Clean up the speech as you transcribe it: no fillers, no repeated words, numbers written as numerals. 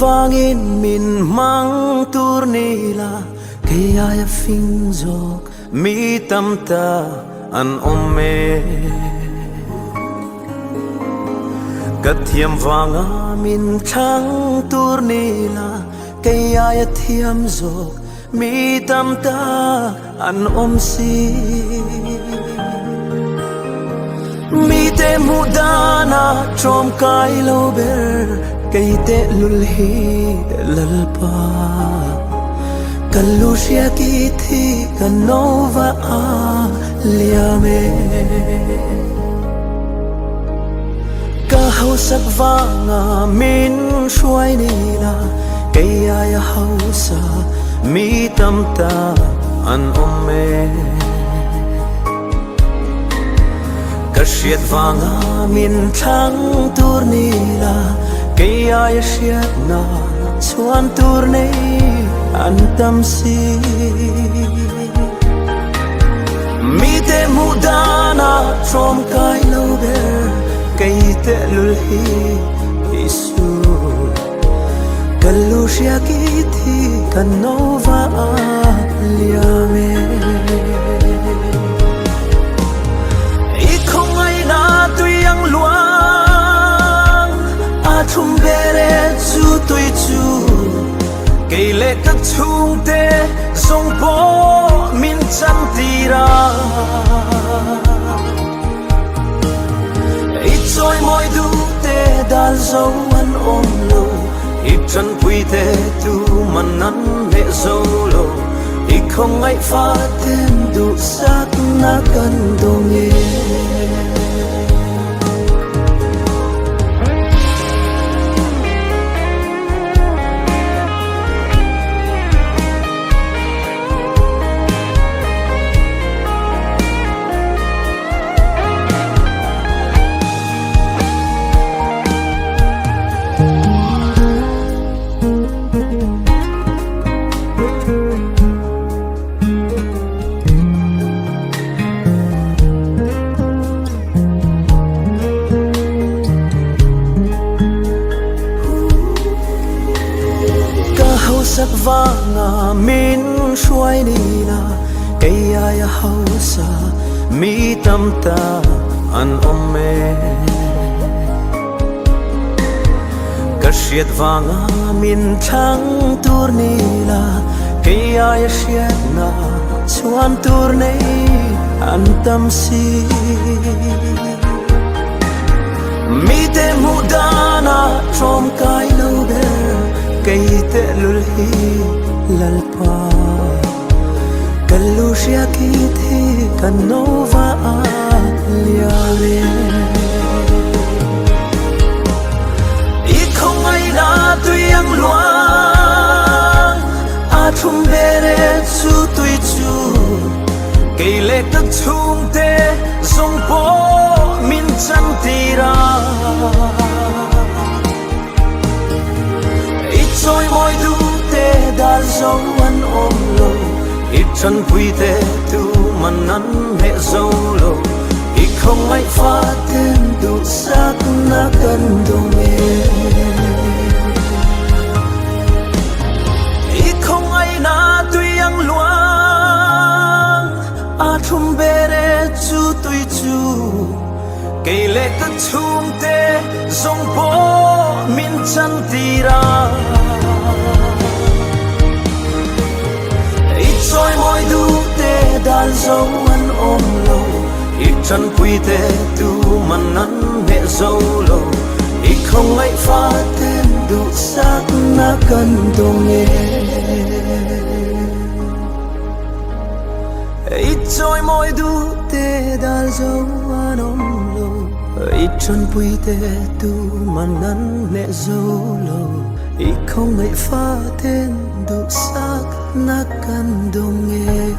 vangin min mang tur nila kaya ya phing jok mi tamta an ome kathiam wanga min thang tur nila kaya ya thiam jok mi tamta an om si mi te mudana trom kai lo ber kay te lulhi lalpa kalushya ki thi kanova a liame ka hausak vanga min shuai nila kaya ya hausa mi tamta an ome kashiat vanga min thang tur nila kaya ya shiat na chuan tur nei an tam si mi te mudana trom kai lo ber kay te lulhi isu kalushya ki thi kanova a liame ikhong ai na tuyang luang a thum bere chu tui chu kay le tak chung te song po min chan tira i choi moi du te dal zo an om lo i chan pui te tu manan le zo lo i không ai pha thêm du sak na kan dong ye sak vanga min shuai nila kaya ya hausa mi tamta an ome kashiat vanga min thang tur nila kaya ya shiat na chuan tur nei an tam si mi te mudana trom kai lo ber kay te lulhi lalpa kalushya ki thi kanova a liame i không ai na tuyang luang a thum bere chu tui chu kay le tak chung te song po min chan tira choi moi du te dal zo an om lo i chan pui te tu manan he zo lo i không ai pha thêm du sak na kan dong me i không ai na tuyang luang a thum bere chu tui chu kay le tak chung te zong po min chan tira i choi moi du te dal zo an om lo i chan pui te tu manan he zo lo i không ai pha thêm du sak na kan dong ye i choi moi du te dal zo an om lo i chan pui te tu manan he zo lo i không ai pha thêm du sak na kan dong ye